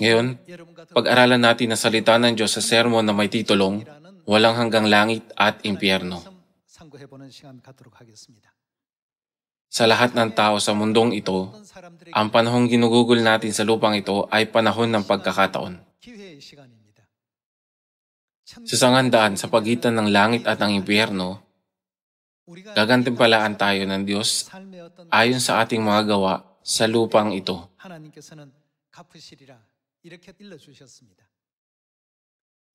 Ngayon, pag-aralan natin ang salita ng Diyos sa sermon na may titulong, Walang Hanggang Langit at Impyerno. Sa lahat ng tao sa mundong ito, ang panahong ginugugol natin sa lupang ito ay panahon ng pagkakataon. Sa sangandaan sa pagitan ng langit at ng impyerno, gagantimpalaan tayo ng Diyos ayon sa ating mga gawa sa lupang ito.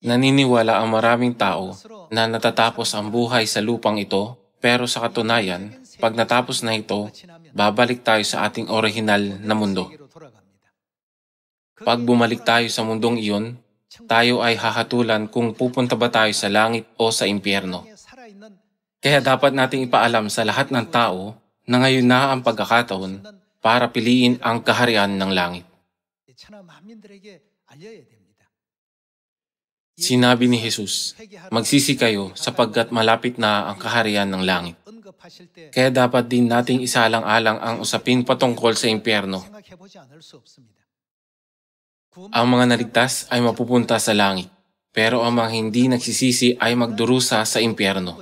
Naniniwala ang maraming tao na natatapos ang buhay sa lupang ito, pero sa katunayan, pag natapos na ito, babalik tayo sa ating orihinal na mundo. Pag bumalik tayo sa mundong iyon, tayo ay hahatulan kung pupunta ba tayo sa langit o sa impyerno. Kaya dapat nating ipaalam sa lahat ng tao na ngayon na ang pagkakataon para piliin ang kaharian ng langit. Sinabi ni Jesus, magsisi kayo sapagkat malapit na ang kaharian ng langit. Kaya dapat din nating isalang-alang ang usapin patungkol sa impyerno. Ang mga naligtas ay mapupunta sa langit, pero ang mga hindi nagsisisi ay magdurusa sa impyerno.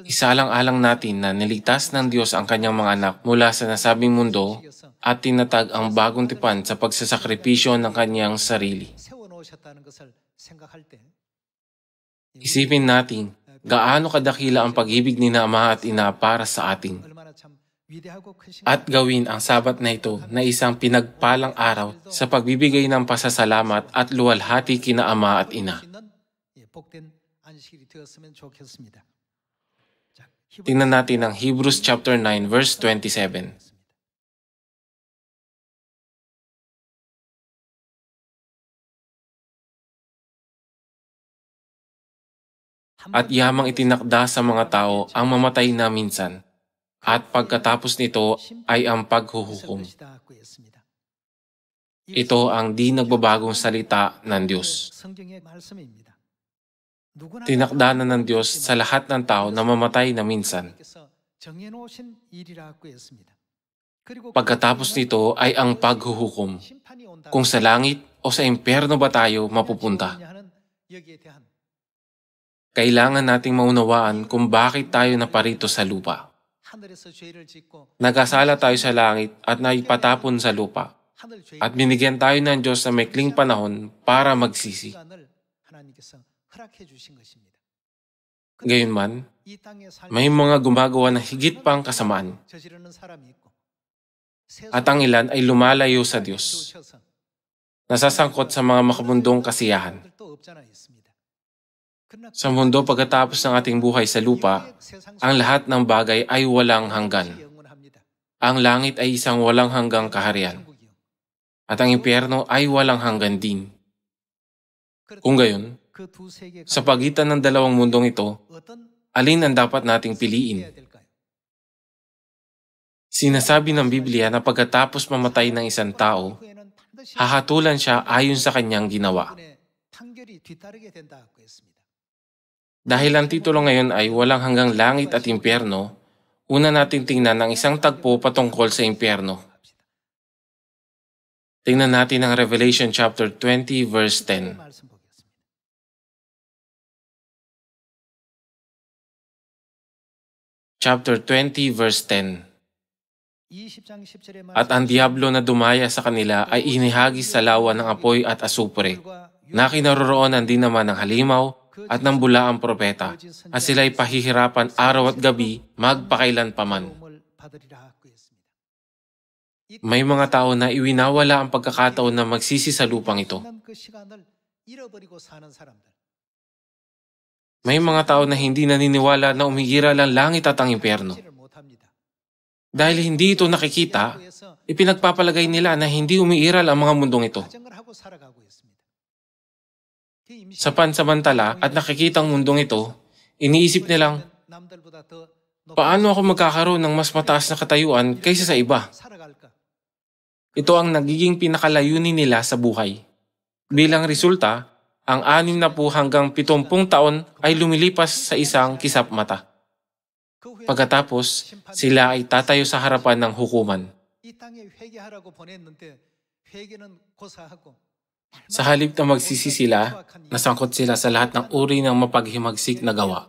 Isalang-alang natin na niligtas ng Diyos ang kanyang mga anak mula sa nasabing mundo at tinatag ang bagong tipan sa pagsasakripisyo ng kanyang sarili. Isipin natin, gaano kadakila ang pag-ibig ni Ama at Ina para sa atin. At gawin ang Sabat na ito na isang pinagpalang araw sa pagbibigay ng pasasalamat at luwalhati kina Ama at Ina. Tingnan natin ang Hebrews chapter 9 verse 27. At yamang itinakda sa mga tao ang mamatay na minsan, at pagkatapos nito ay ang paghuhukom. Ito ang di nagbabagong salita ng Diyos. Tinakda na ng Diyos sa lahat ng tao na mamatay na minsan. Pagkatapos nito ay ang paghuhukom, kung sa langit o sa impyerno ba tayo mapupunta. Kailangan nating maunawaan kung bakit tayo naparito sa lupa. Nagkasala tayo sa langit at naipatapon sa lupa, at binigyan tayo ng Diyos na maikling panahon para magsisi. Gayunman, may mga gumagawa ng higit pang kasamaan, at ang ilan ay lumalayo sa Diyos, nasasangkot sa mga makabundong kasiyahan. Sa mundo pagkatapos ng ating buhay sa lupa, ang lahat ng bagay ay walang hanggan. Ang langit ay isang walang hanggang kaharian, at ang impyerno ay walang hanggan din. Kung gayon, sa pagitan ng dalawang mundong ito, alin ang dapat nating piliin? Sinasabi ng Biblia na pagkatapos mamatay ng isang tao, hahatulan siya ayon sa kanyang ginawa. Dahil ang titulo ngayon ay Walang Hanggang Langit at Impyerno, una natin tingnan ang isang tagpo patungkol sa impyerno. Tingnan natin ang Revelation chapter 20 verse 10. Chapter 20 verse 10. At ang diablo na dumaya sa kanila ay inihagis sa lawa ng apoy at asupre, na kinaroroonan din naman ng halimaw at ng bulaang propeta, at sila'y pahihirapan araw at gabi magpakailan paman. May mga tao na iwinawala ang pagkakataon na magsisi sa lupang ito. May mga tao na hindi naniniwala na umiiral ang langit at ang impyerno. Dahil hindi ito nakikita, ipinagpapalagay nila na hindi umiiral ang mga mundong ito. Sa pansamantala at nakikitang mundong ito, iniisip nilang, paano ako magkakaroon ng mas mataas na katayuan kaysa sa iba? Ito ang nagiging pinakalayunin nila sa buhay. Bilang resulta, ang 60 hanggang 70 taon ay lumilipas sa isang kisap mata. Pagkatapos, sila ay tatayo sa harapan ng hukuman. Sa halip na magsisi sila, nasangkot sila sa lahat ng uri ng mapaghimagsik na gawa.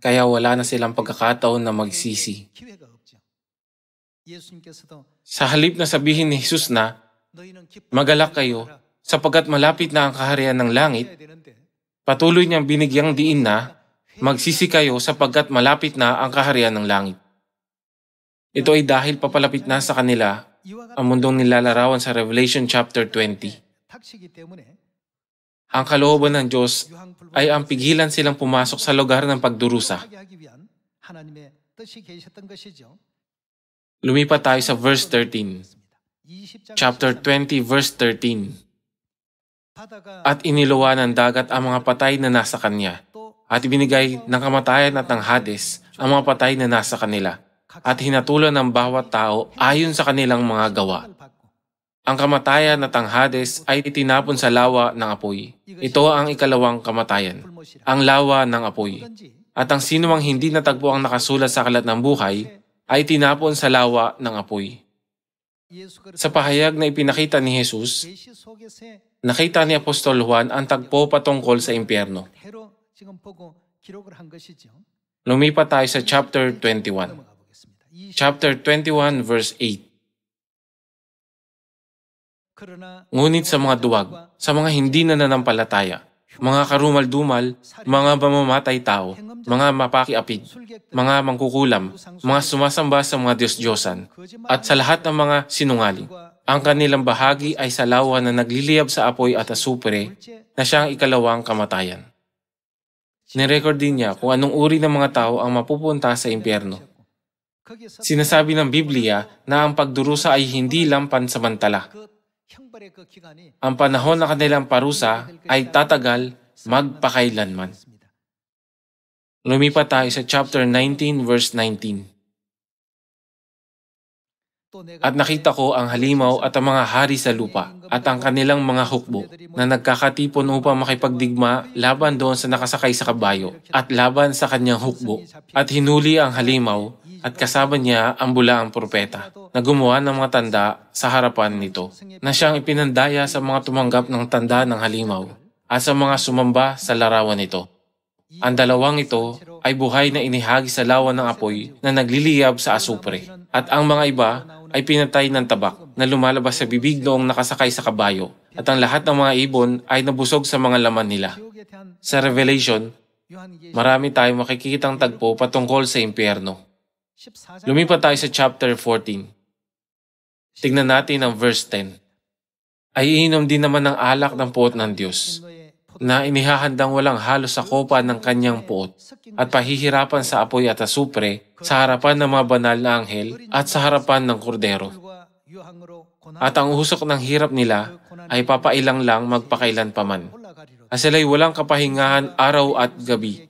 Kaya wala na silang pagkakataon na magsisi. Sa halip na sabihin ni Jesus na, magalak kayo, sapagkat malapit na ang kaharian ng langit, patuloy niyang binigyang diin na, magsisi kayo sapagkat malapit na ang kaharian ng langit. Ito ay dahil papalapit na sa kanila ang mundong nilalarawan sa Revelation chapter 20. Ang kalooban ng Diyos ay ang pigilan silang pumasok sa lugar ng pagdurusa. Lumipat tayo sa verse 13. Chapter 20 verse 13. At iniluwa ng dagat ang mga patay na nasa kanya, at ibinigay ng kamatayan at ng Hades ang mga patay na nasa kanila, at hinatulan ng bawat tao ayon sa kanilang mga gawa. Ang kamatayan at ang Hades ay itinapon sa lawa ng apoy. Ito ang ikalawang kamatayan, ang lawa ng apoy. At ang sinumang hindi natagpo ang nakasulat sa aklat ng buhay ay tinapon sa lawa ng apoy. Sa pahayag na ipinakita ni Jesus, nakita ni Apostol Juan ang tagpo patungkol sa impyerno. Lumipat tayo sa chapter 21. Chapter 21 verse 8. Ngunit sa mga duwag, sa mga hindi nananampalataya, mga karumal-dumal, mga mamamatay tao, mga mapakiapid, mga mangkukulam, mga sumasamba sa mga Diyos-Diyosan, at sa lahat ng mga sinungaling, ang kanilang bahagi ay sa lawa na nagliliyab sa apoy at asupre na siyang ikalawang kamatayan. Nirecord din niya kung anong uri ng mga tao ang mapupunta sa impyerno. Sinasabi ng Biblia na ang pagdurusa ay hindi lang pansamantala. Ang panahon ng kanilang parusa ay tatagal magpakailanman. Lumipat tayo sa chapter 19 verse 19. At nakita ko ang halimaw at ang mga hari sa lupa at ang kanilang mga hukbo na nagkakatipon upang makipagdigma laban doon sa nakasakay sa kabayo at laban sa kanyang hukbo. At hinuli ang halimaw at kasama niya ang bulaang propeta na gumawa ng mga tanda sa harapan nito, na siyang ipinandaya sa mga tumanggap ng tanda ng halimaw at sa mga sumamba sa larawan nito. Ang dalawang ito ay buhay na inihagi sa lawa ng apoy na nagliliyab sa asupre, at ang mga iba ay pinatay ng tabak na lumalabas sa bibig noong nakasakay sa kabayo, at ang lahat ng mga ibon ay nabusog sa mga laman nila. Sa Revelation, marami tayong makikitang tagpo patungkol sa impyerno. Lumipat tayo sa chapter 14. Tignan natin ang verse 10. Ay iinom din naman ng alak ng puot ng Diyos, na inihahandang walang halos sa kopa ng kanyang puot, at pahihirapan sa apoy at asupre sa harapan ng mga banal na anghel at sa harapan ng kordero. At ang usok ng hirap nila ay papailang lang magpakailan paman. At sila'y walang kapahingahan araw at gabi.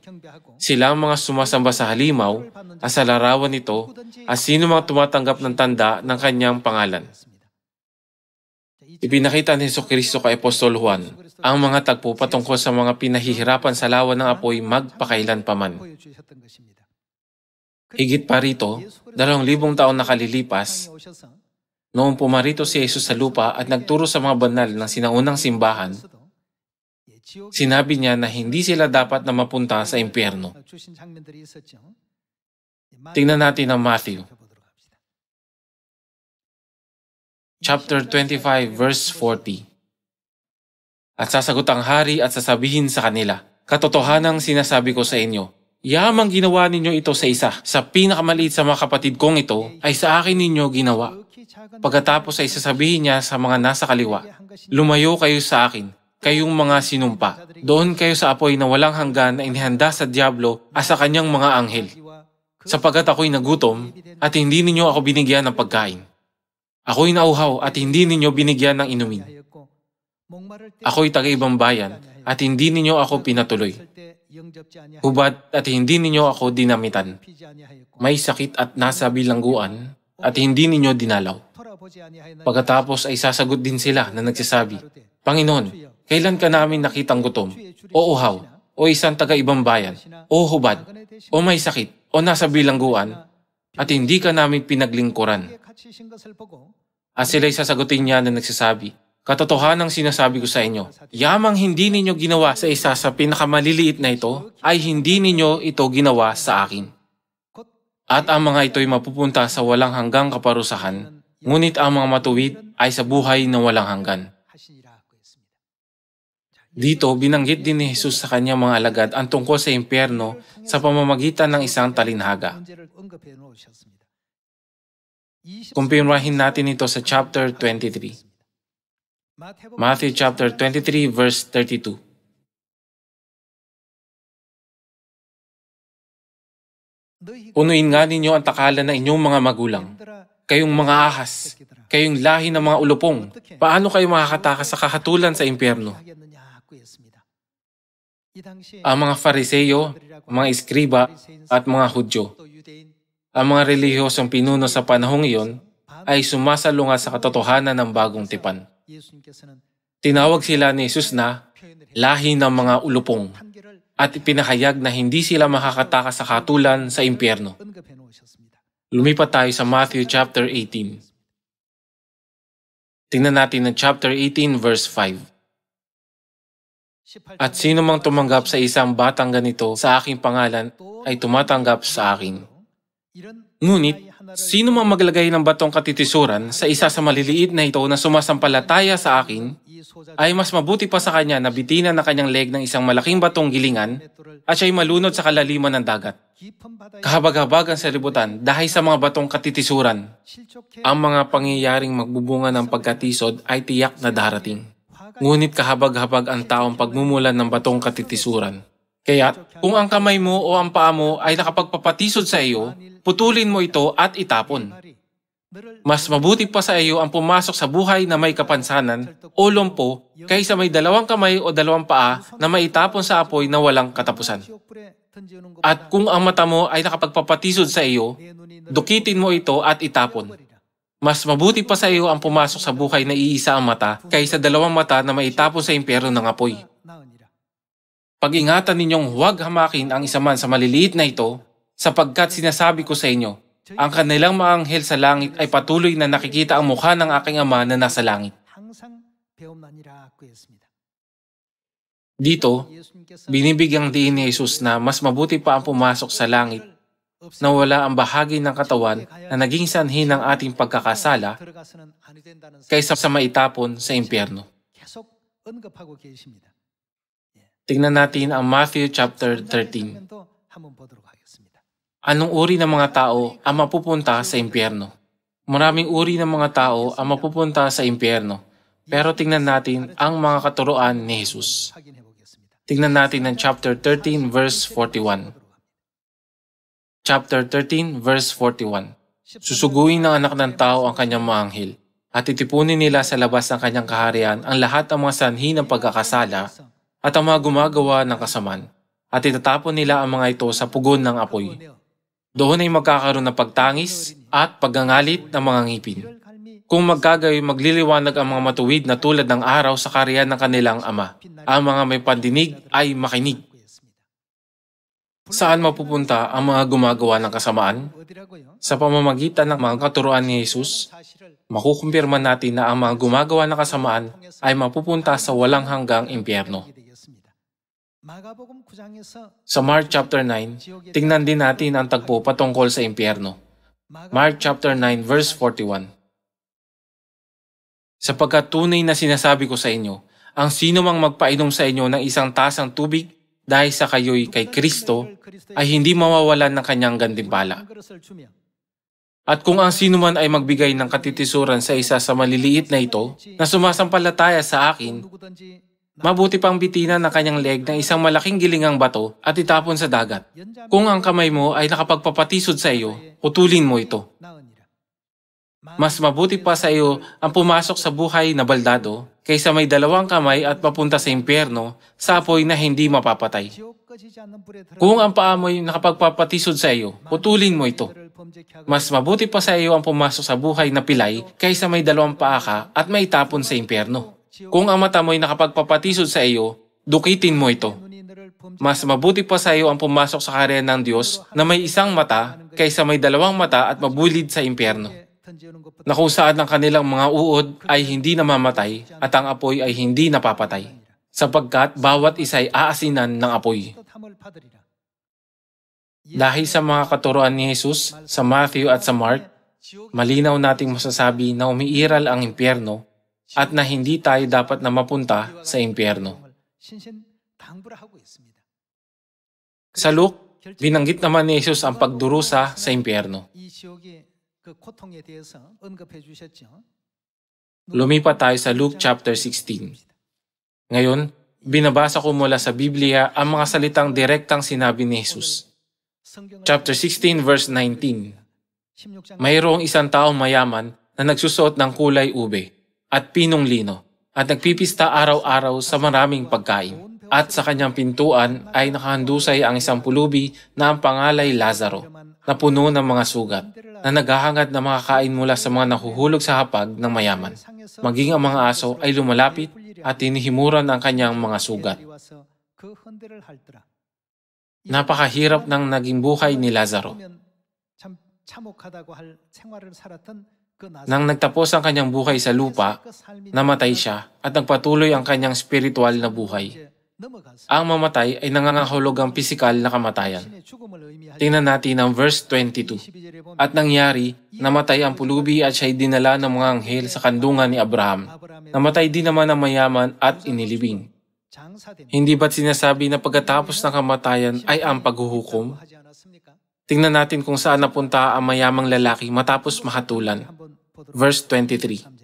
Sila ang mga sumasamba sa halimaw at sa larawan nito at sino mga tumatanggap ng tanda ng kanyang pangalan. Ipinakita ni Jesucristo kay Apostol Juan ang mga tagpo patungkol sa mga pinahihirapan sa lawa ng apoy magpakailan paman. Higit pa rito, 2,000 taon na kalilipas, noong pumarito si Jesus sa lupa at nagturo sa mga banal ng sinaunang simbahan, sinabi niya na hindi sila dapat na mapunta sa impyerno. Tingnan natin ang Matthew. Chapter 25, verse 40. At sasagot ang hari at sasabihin sa kanila, katotohanang sinasabi ko sa inyo, yamang ginawa ninyo ito sa isa, sa pinakamaliit sa mga kapatid kong ito, ay sa akin ninyo ginawa. Pagkatapos ay sasabihin niya sa mga nasa kaliwa, lumayo kayo sa akin, kayong mga sinumpa. Doon kayo sa apoy na walang hanggan na inihanda sa Diablo at sa kanyang mga anghel. Sapagat ako'y nagutom at hindi ninyo ako binigyan ng pagkain. Ako'y nauhaw at hindi ninyo binigyan ng inumin. Ako'y taga-ibang bayan at hindi ninyo ako pinatuloy. Hubad at hindi ninyo ako dinamitan. May sakit at nasa bilangguan at hindi ninyo dinalaw. Pagkatapos ay sasagot din sila na nagsasabi, Panginoon, kailan ka namin nakitang gutom, o uhaw, o isang taga-ibang bayan, o hubad, o may sakit, o nasa bilangguan, at hindi ka namin pinaglingkuran. At sila'y sasagutin niya na nagsasabi, katotohanang sinasabi ko sa inyo, yamang hindi ninyo ginawa sa isa sa pinakamaliliit na ito, ay hindi ninyo ito ginawa sa akin. At ang mga ito'y mapupunta sa walang hanggang kaparusahan, ngunit ang mga matuwid ay sa buhay na walang hanggan. Dito, binanggit din ni Jesus sa kanyang mga alagad ang tungkol sa impyerno sa pamamagitan ng isang talinhaga. Kumpirmahin natin ito sa chapter 23. Matthew chapter 23 verse 32. Punuin nga ninyo ang takalan ng inyong mga magulang, kayong mga ahas, kayong lahi ng mga ulupong. Paano kayo makakatakas sa kahatulan sa impyerno? Ang mga Fariseyo, mga Iskriba, at mga Hudyo, ang mga relihiyosong pinuno sa panahong iyon, ay sumasalungat sa katotohanan ng bagong tipan. Tinawag sila ni Jesus na lahi ng mga ulupong at ipinahayag na hindi sila makakatakas sa kahatulan sa impyerno. Lumipat tayo sa Matthew chapter 18. Tingnan natin ang chapter 18 verse 5. At sino mang tumanggap sa isang batang ganito sa aking pangalan ay tumatanggap sa akin. Ngunit, sino mang maglagay ng batong katitisuran sa isa sa maliliit na ito na sumasampalataya sa akin, ay mas mabuti pa sa kanya na bitinan na kanyang leg ng isang malaking batong gilingan at siya'y malunod sa kalaliman ng dagat. Kahabag-habag ang salibutan dahil sa mga batong katitisuran. Ang mga pangyayaring magbubunga ng pagkatisod ay tiyak na darating. Ngunit kahabag-habag ang taong pagmumulan ng batong katitisuran. Kaya, kung ang kamay mo o ang paa mo ay nakapagpapatisod sa iyo, putulin mo ito at itapon. Mas mabuti pa sa iyo ang pumasok sa buhay na may kapansanan o lumpo kaysa may dalawang kamay o dalawang paa na maitapon sa apoy na walang katapusan. At kung ang mata mo ay nakapagpapatisod sa iyo, dukitin mo ito at itapon. Mas mabuti pa sa iyo ang pumasok sa buhay na iisa ang mata kaysa dalawang mata na maitapon sa impyerno ng apoy. Pag-ingatan ninyong huwag hamakin ang isa man sa maliliit na ito, sapagkat sinasabi ko sa inyo, ang kanilang mga anghel sa langit ay patuloy na nakikita ang mukha ng aking Ama na nasa langit. Dito, binibigyang diin ni Jesus na mas mabuti pa ang pumasok sa langit na wala ang bahagi ng katawan na naging sanhi ng ating pagkakasala kaysa sa maitapon sa impyerno. Tingnan natin ang Matthew chapter 13. Anong uri ng mga tao ang mapupunta sa impyerno? Maraming uri ng mga tao ang mapupunta sa impyerno. Pero tingnan natin ang mga katuruan ni Jesus. Tingnan natin ang chapter 13 verse 41. Chapter 13 verse 41. Susuguin ng anak ng tao ang kanyang mga anghel, at titipunin nila sa labas ng kanyang kaharian ang lahat ng mga sanhi ng pagkakasala at ang mga gumagawa ng kasamaan, at itatapon nila ang mga ito sa pugon ng apoy. Doon ay magkakaroon ng pagtangis at paggangalit ng mga ngipin. Kung magkagayoy magliliwanag ang mga matuwid na tulad ng araw sa kaharian ng kanilang Ama. Ang mga may pandinig ay makinig. Saan mapupunta ang mga gumagawa ng kasamaan? Sa pamamagitan ng mga katuruan ni Jesus, makukumpirma natin na ang mga gumagawa ng kasamaan ay mapupunta sa walang hanggang impyerno. Sa Mark chapter 9, tingnan din natin ang tagpo patungkol sa impyerno. Mark chapter 9 verse 41. Sapagkat tunay na sinasabi ko sa inyo, ang sino mang magpainom sa inyo ng isang tasang tubig dahil sa kayo'y kay Kristo, ay hindi mawawalan ng kanyang gantimpala. At kung ang sino man ay magbigay ng katitisuran sa isa sa maliliit na ito, na sumasampalataya sa akin, mabuti pang bitinan ng kanyang leg ng isang malaking gilingang bato at itapon sa dagat. Kung ang kamay mo ay nakapagpapatisod sa iyo, putulin mo ito. Mas mabuti pa sa iyo ang pumasok sa buhay na baldado kaysa may dalawang kamay at papunta sa impyerno sa apoy na hindi mapapatay. Kung ang paa mo ay nakapagpapatisod sa iyo, putulin mo ito. Mas mabuti pa sa iyo ang pumasok sa buhay na pilay kaysa may dalawang paa ka at may tapon sa impyerno. Kung ang mata mo ay nakapagpapatisod sa iyo, dukitin mo ito. Mas mabuti pa sa iyo ang pumasok sa kaharian ng Diyos na may isang mata kaysa may dalawang mata at mabulid sa impyerno. na kung saan ang kanilang mga uod ay hindi namamatay at ang apoy ay hindi napapatay, sapagkat bawat isa'y aasinan ng apoy. Dahil sa mga katuruan ni Jesus sa Matthew at sa Mark, malinaw nating masasabi na umiiral ang impyerno at na hindi tayo dapat na mapunta sa impyerno. Sa Luke, binanggit naman ni Jesus ang pagdurusa sa impyerno. Lumipat tayo sa Luke chapter 16. Ngayon, binabasa ko mula sa Biblia ang mga salitang direktang sinabi ni Jesus. Chapter 16 verse 19. Mayroong isang taong mayaman na nagsusuot ng kulay ube at pinong lino at nagpipista araw-araw sa maraming pagkain. At sa kanyang pintuan ay nakahandusay ang isang pulubi na ang pangalay Lazaro, na puno ng mga sugat, na naghahangad na makakain mula sa mga nahuhulog sa hapag ng mayaman. Maging ang mga aso ay lumalapit at hinihimuran ang kanyang mga sugat. Napakahirap ng naging buhay ni Lazaro. Nang nagtapos ang kanyang buhay sa lupa, namatay siya at nagpatuloy ang kanyang spiritual na buhay. Ang mamatay ay nangangahulog ang pisikal na kamatayan. Tingnan natin ang verse 22. At nangyari, namatay ang pulubi at siya'y dinala ng mga anghel sa kandungan ni Abraham. Namatay din naman ang mayaman at inilibing. Hindi ba't sinasabi na pagkatapos ng kamatayan ay ang paghuhukom? Tingnan natin kung saan napunta ang mayamang lalaki matapos mahatulan. Verse 23.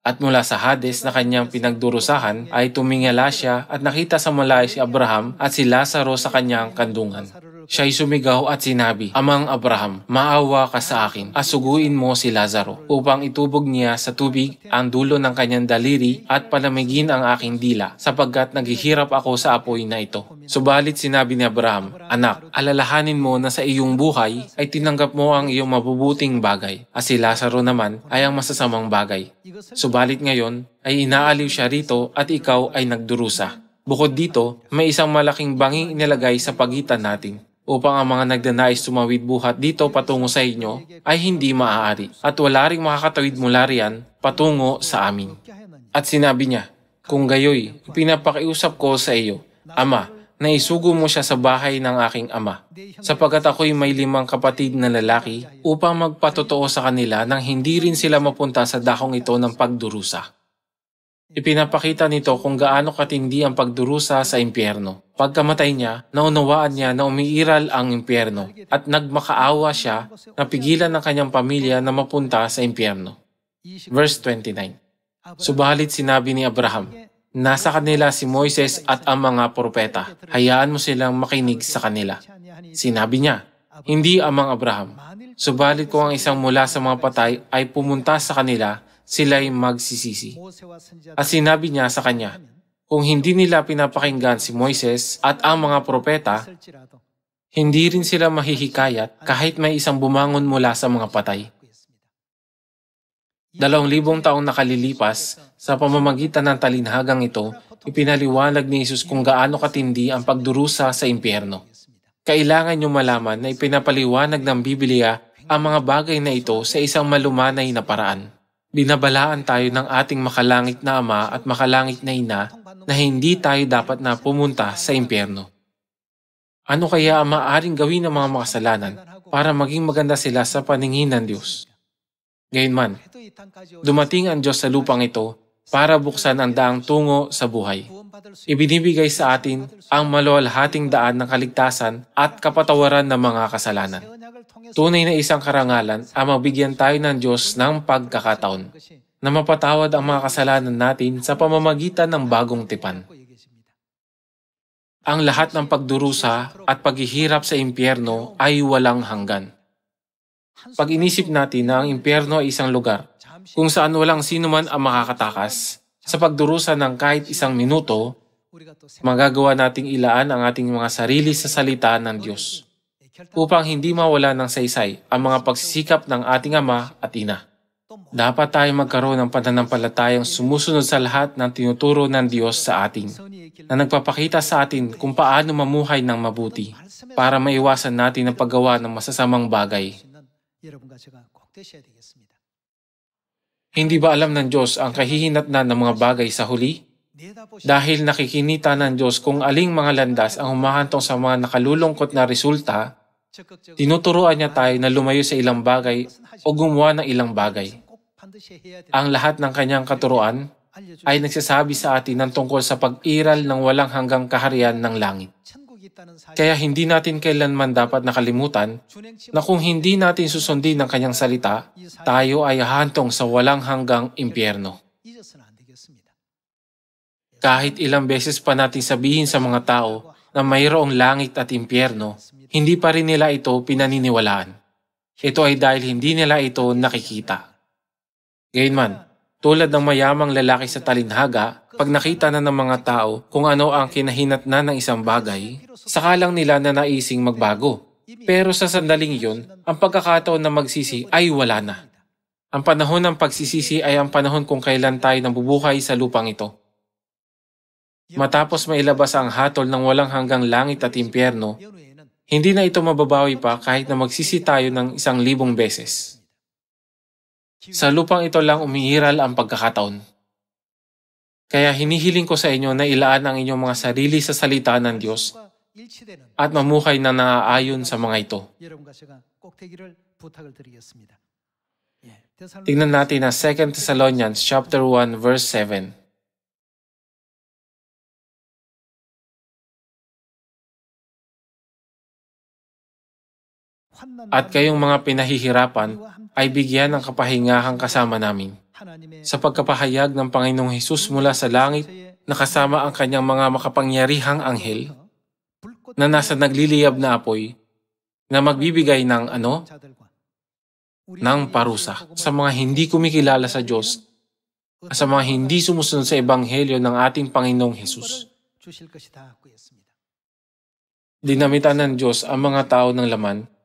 At mula sa Hades na kanyang pinagdurusahan ay tumingala siya at nakita sa malayo si Abraham at si Lazaro sa kanyang kandungan. Siya'y sumigaw at sinabi, Amang Abraham, maawa ka sa akin at suguin mo si Lazaro upang itubog niya sa tubig ang dulo ng kanyang daliri at palamigin ang aking dila sapagkat naghihirap ako sa apoy na ito. Subalit sinabi ni Abraham, Anak, alalahanin mo na sa iyong buhay ay tinanggap mo ang iyong mabubuting bagay at si Lazaro naman ay ang masasamang bagay. Subalit ngayon ay inaaliw siya rito at ikaw ay nagdurusa. Bukod dito, may isang malaking banging inilagay sa pagitan natin upang ang mga nagdanais tumawid buhat dito patungo sa inyo ay hindi maaari at wala ring makakatawid mula riyan patungo sa amin. At sinabi niya, Kung gayoy, pinapakiusap ko sa iyo, Ama, na isugo mo siya sa bahay ng aking ama, sapagkat ako'y may 5 kapatid na lalaki upang magpatotoo sa kanila nang hindi rin sila mapunta sa dakong ito ng pagdurusa. Ipinapakita nito kung gaano katindi ang pagdurusa sa impyerno. Pagkamatay niya, naunawaan niya na umiiral ang impyerno at nagmakaawa siya na pigilan ng kanyang pamilya na mapunta sa impyerno. Verse 29. Subalit sinabi ni Abraham, Nasa kanila si Moises at ang mga propeta. Hayaan mo silang makinig sa kanila. Sinabi niya, Hindi Amang Abraham. Subalit kung ang isang mula sa mga patay ay pumunta sa kanila, sila'y magsisisi. At sinabi niya sa kanya, kung hindi nila pinapakinggan si Moises at ang mga propeta, hindi rin sila mahihikayat kahit may isang bumangon mula sa mga patay. 2,000 taong nakalilipas, sa pamamagitan ng talinhagang ito, ipinaliwanag ni Jesus kung gaano katindi ang pagdurusa sa impyerno. Kailangan niyo malaman na ipinapaliwanag ng Biblia ang mga bagay na ito sa isang malumanay na paraan. Binabalaan tayo ng ating makalangit na Ama at makalangit na Ina na hindi tayo dapat na pumunta sa impyerno. Ano kaya ang maaaring gawin ng mga makasalanan para maging maganda sila sa paningin ng Diyos? Gayunman, dumating ang Diyos sa lupang ito para buksan ang daang tungo sa buhay. Ibinibigay sa atin ang maluwalhating daan ng kaligtasan at kapatawaran ng mga kasalanan. Tunay na isang karangalan ang mabigyan tayo ng Diyos ng pagkakataon na mapatawad ang mga kasalanan natin sa pamamagitan ng bagong tipan. Ang lahat ng pagdurusa at paghihirap sa impyerno ay walang hanggan. Pag inisip natin na ang impyerno ay isang lugar kung saan walang sino man ang makakatakas, sa pagdurusa ng kahit isang minuto, magagawa nating ilaan ang ating mga sarili sa salita ng Diyos upang hindi mawala ng saysay ang mga pagsisikap ng ating Ama at Ina. Dapat tayo magkaroon ng pananampalatayang sumusunod sa lahat ng tinuturo ng Diyos sa atin, na nagpapakita sa atin kung paano mamuhay ng mabuti para maiwasan natin ang paggawa ng masasamang bagay. Hindi ba alam ng Diyos ang kahihinatnan ng mga bagay sa huli? Dahil nakikinita ng Diyos kung aling mga landas ang humahantong sa mga nakalulungkot na resulta, tinuturuan niya tayo na lumayo sa ilang bagay o gumawa ng ilang bagay. Ang lahat ng kanyang katuruan ay nagsasabi sa atin ng tungkol sa pag-iral ng walang hanggang kaharian ng langit. Kaya hindi natin kailanman dapat nakalimutan na kung hindi natin susundin ang kanyang salita, tayo ay hahantong sa walang hanggang impyerno. Kahit ilang beses pa natin sabihin sa mga tao na mayroong langit at impyerno, hindi pa rin nila ito pinaniniwalaan. Ito ay dahil hindi nila ito nakikita. Gayunman, tulad ng mayamang lalaki sa talinhaga, pag nakita na ng mga tao kung ano ang kinahinatnan ng isang bagay, saka lang nila na naising magbago. Pero sa sandaling iyon, ang pagkakataon na magsisi ay wala na. Ang panahon ng pagsisisi ay ang panahon kung kailan tayo nabubuhay sa lupang ito. Matapos mailabas ang hatol ng walang hanggang langit at impyerno, hindi na ito mababawi pa kahit na magsisi tayo ng 1,000 beses. Sa lupang ito lang umiiral ang pagkakataon. Kaya hinihiling ko sa inyo na ilaan ang inyong mga sarili sa salita ng Diyos at mamuhay na naaayon sa mga ito. Tingnan natin ang 2 Thessalonians chapter 1 verse 7. At kayong mga pinahihirapan ay bigyan ng kapahingahang kasama namin. Sa pagkapahayag ng Panginoong Hesus mula sa langit na kasama ang kanyang mga makapangyarihang anghel na nasa nagliliyab na apoy na magbibigay ng ng parusa sa mga hindi kumikilala sa Diyos at sa mga hindi sumusunod sa ebanghelyo ng ating Panginoong Hesus. Dinamitan ng Diyos ang mga tao ng laman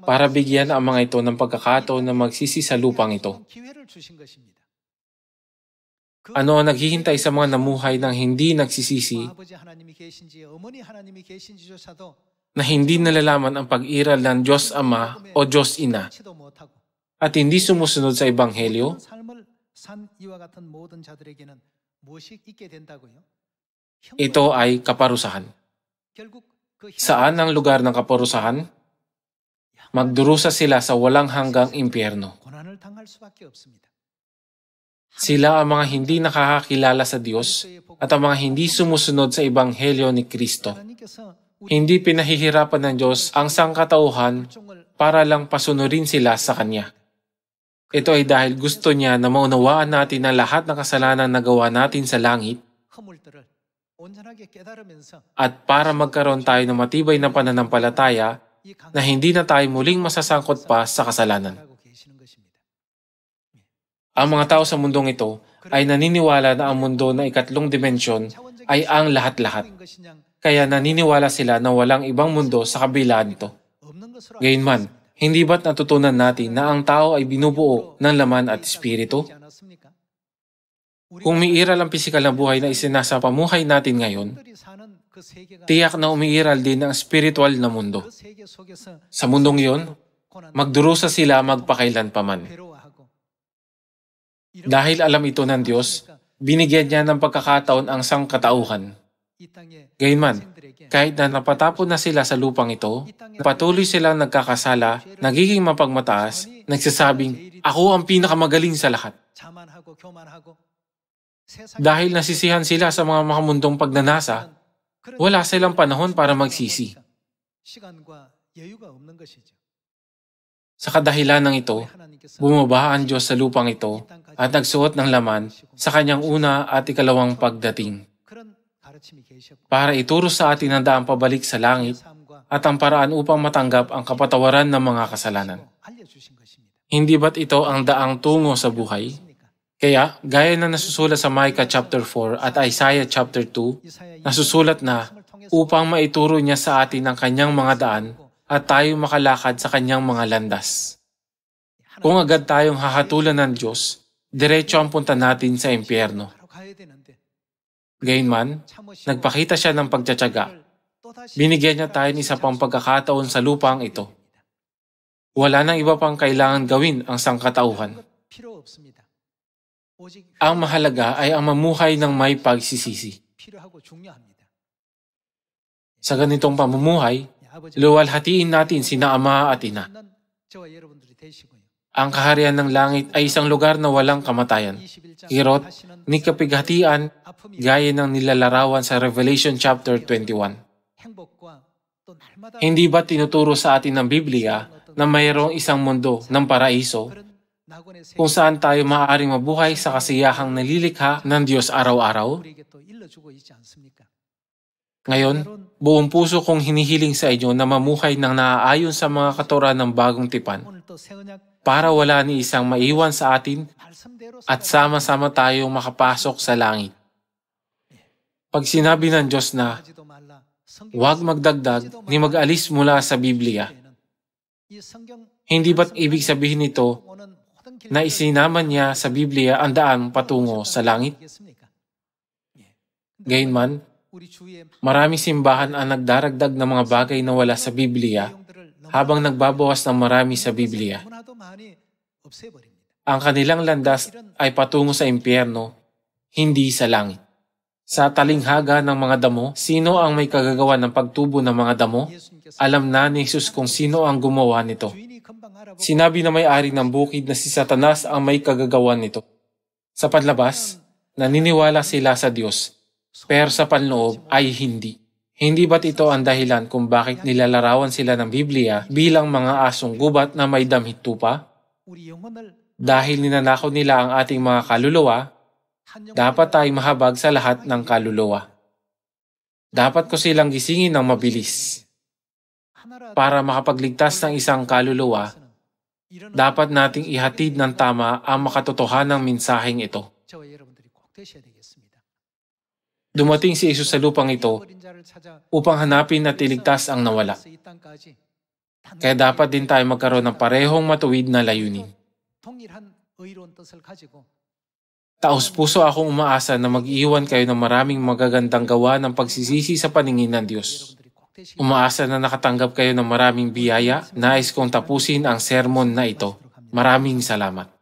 para bigyan ang mga ito ng pagkakataon na magsisi sa lupang ito. Ano ang naghihintay sa mga namuhay ng hindi nagsisisi na hindi nalalaman ang pag-iral ng Diyos Ama o Diyos Ina at hindi sumusunod sa ebanghelyo? Ito ay kaparusahan. Saan ang lugar ng kaparusahan? Magdurusa sila sa walang hanggang impyerno. Sila ang mga hindi nakakakilala sa Diyos at ang mga hindi sumusunod sa ebanghelyo ni Kristo. Hindi pinahihirapan ng Diyos ang sangkatauhan para lang pasunurin sila sa Kanya. Ito ay dahil gusto niya na maunawaan natin ang lahat ng kasalanan na gawa natin sa langit at para magkaroon tayo ng matibay na pananampalataya na hindi na tayo muling masasangkot pa sa kasalanan. Ang mga tao sa mundong ito ay naniniwala na ang mundo na ikatlong dimensyon ay ang lahat-lahat. Kaya naniniwala sila na walang ibang mundo sa kabila nito. Gayunman, hindi ba't natutunan natin na ang tao ay binubuo ng laman at espiritu? Kung umiiral ang pisikal na buhay na isinasa pamuhay natin ngayon, tiyak na umiiral din ang spiritual na mundo. Sa mundong iyon, magdurusa sila magpakailanpaman. Dahil alam ito ng Diyos, binigyan niya ng pagkakataon ang sangkatauhan. Gayunman, kahit na napatapon na sila sa lupang ito, patuloy silang nagkakasala, nagiging mapagmataas, nagsasabing, "Ako ang pinakamagaling sa lahat." Dahil nasisihan sila sa mga makamundong pagnanasa, wala silang panahon para magsisi. Sa kadahilan ng ito, bumaba ang Diyos sa lupang ito at nagsuot ng laman sa kanyang una at ikalawang pagdating para ituro sa atin ang daang pabalik sa langit at ang paraan upang matanggap ang kapatawaran ng mga kasalanan. Hindi ba't ito ang daang tungo sa buhay? Kaya, gaya na nasusulat sa Micah chapter 4 at Isaiah chapter 2, nasusulat na upang maituro niya sa atin ang kanyang mga daan at tayo makalakad sa kanyang mga landas. Kung agad tayong hahatulan ng Diyos, diretso ang punta natin sa impyerno. Gayunman, nagpakita siya ng pagtsatsaga. Binigyan niya tayo ng isa pang pagkakataon sa lupang ito. Wala nang iba pang kailangan gawin ang sangkatauhan. Ang mahalaga ay ang mamuhay ng may pagsisisi. Sa ganitong pamumuhay, luwalhatiin natin sina Ama at Ina. Ang kaharian ng langit ay isang lugar na walang kamatayan, kirot, ni kapighatian, gaya ng nilalarawan sa Revelation chapter 21. Hindi ba tinuturo sa atin ng Biblia na mayroong isang mundo ng paraiso kung saan tayo maaaring mabuhay sa kasiyahang nalilikha ng Diyos araw-araw? Ngayon, buong puso kong hinihiling sa inyo na mamuhay ng naaayon sa mga katuran ng bagong tipan para wala ni isang maiwan sa atin at sama-sama tayong makapasok sa langit. Pag sinabi ng Diyos na huwag magdagdag ni mag-alis mula sa Biblia, hindi ba't ibig sabihin nito na isinama niya sa Biblia ang daan patungo sa langit? Gayunman, maraming simbahan ang nagdaragdag ng mga bagay na wala sa Biblia habang nagbabawas ng marami sa Biblia. Ang kanilang landas ay patungo sa impyerno, hindi sa langit. Sa talinghaga ng mga damo, sino ang may kagagawa ng pagtubo ng mga damo? Alam na ni Jesus kung sino ang gumawa nito. Sinabi na may-ari ng bukid na si Satanas ang may kagagawa nito. Sa panlabas, naniniwala sila sa Diyos, pero sa panloob ay hindi. Hindi ba't ito ang dahilan kung bakit nilalarawan sila ng Biblia bilang mga asong gubat na may damit tupa? Dahil ninanakaw nila ang ating mga kaluluwa, dapat tayong mahabag sa lahat ng kaluluwa. Dapat ko silang gisingin ng mabilis. Para makapagligtas ng isang kaluluwa, dapat nating ihatid ng tama ang makatotohanang mensaheng ito. Dumating si Jesus sa lupang ito upang hanapin at iligtas ang nawala. Kaya dapat din tayo magkaroon ng parehong matuwid na layunin. Taos-puso akong umaasa na mag-iwan kayo ng maraming magagandang gawa ng pagsisisi sa paningin ng Diyos. Umaasa na nakatanggap kayo ng maraming biyaya. Nais kong tapusin ang sermon na ito. Maraming salamat.